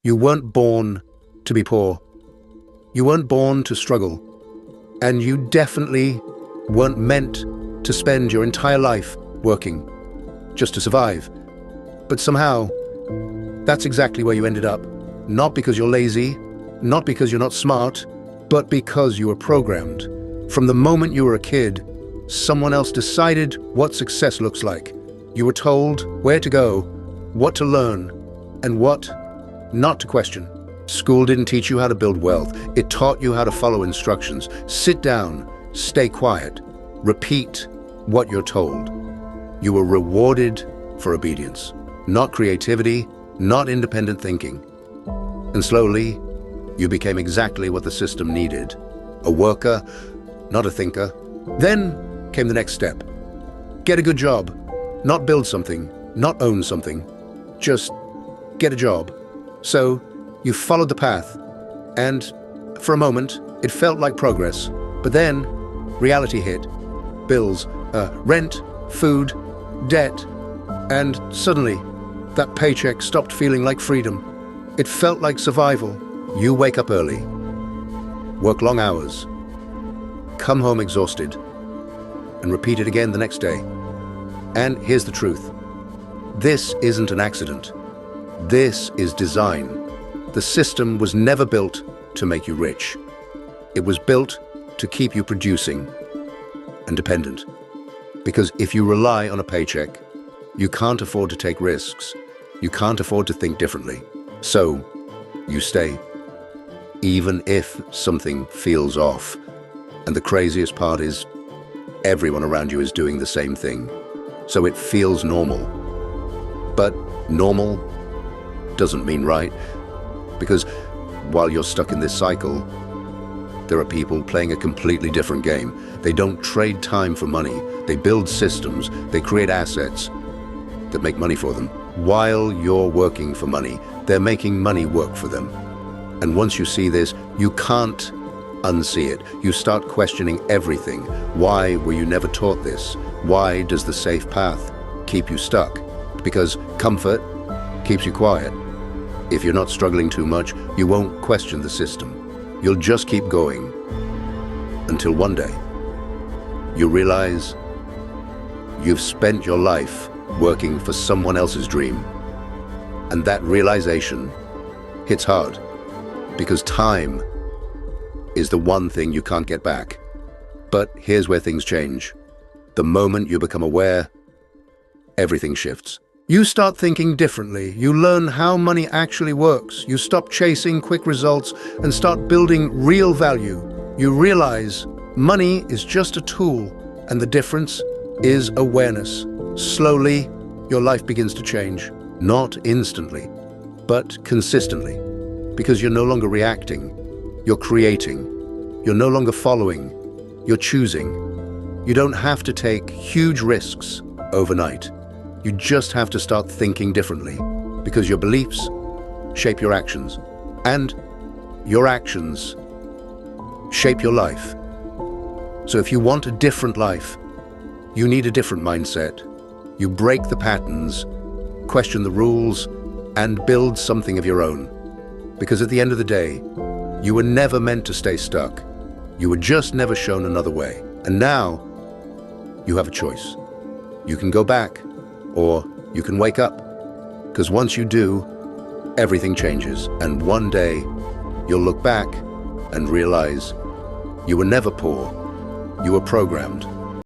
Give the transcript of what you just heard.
You weren't born to be poor. You weren't born to struggle. And you definitely weren't meant to spend your entire life working just to survive. But somehow, that's exactly where you ended up. Not because you're lazy, not because you're not smart, but because you were programmed. From the moment you were a kid, someone else decided what success looks like. You were told where to go, what to learn, and what not to question. School didn't teach you how to build wealth. It taught you how to follow instructions. Sit down, stay quiet, repeat what you're told. You were rewarded for obedience, not creativity, not independent thinking. And slowly, you became exactly what the system needed. A worker, not a thinker. Then came the next step. Get a good job. Not build something, not own something. Just get a job. So you followed the path, and for a moment, it felt like progress. But then, reality hit. Bills, rent, food, debt, and suddenly, that paycheck stopped feeling like freedom. It felt like survival. You wake up early, work long hours, come home exhausted, and repeat it again the next day. And here's the truth. This isn't an accident. This is design. The system was never built to make you rich. It was built to keep you producing and dependent. Because if you rely on a paycheck, you can't afford to take risks. You can't afford to think differently. So, you stay. Even if something feels off. And the craziest part is, everyone around you is doing the same thing. So it feels normal. But normal doesn't mean right. Because while you're stuck in this cycle, there are people playing a completely different game. They don't trade time for money. They build systems. They create assets that make money for them. While you're working for money, they're making money work for them. And once you see this, you can't unsee it. You start questioning everything. Why were you never taught this? Why does the safe path keep you stuck? Because comfort keeps you quiet. If you're not struggling too much, you won't question the system. You'll just keep going until one day you realize you've spent your life working for someone else's dream. And that realization hits hard because time is the one thing you can't get back. But here's where things change. The moment you become aware, everything shifts. You start thinking differently. You learn how money actually works. You stop chasing quick results and start building real value. You realize money is just a tool, and the difference is awareness. Slowly, your life begins to change. Not instantly, but consistently. Because you're no longer reacting. You're creating. You're no longer following. You're choosing. You don't have to take huge risks overnight. You just have to start thinking differently, because your beliefs shape your actions, and your actions shape your life. So if you want a different life, you need a different mindset. You break the patterns, question the rules, and build something of your own. Because at the end of the day, you were never meant to stay stuck. You were just never shown another way. And now, you have a choice. You can go back, or you can wake up. Because once you do, everything changes. And one day, you'll look back and realize you were never poor. You were programmed.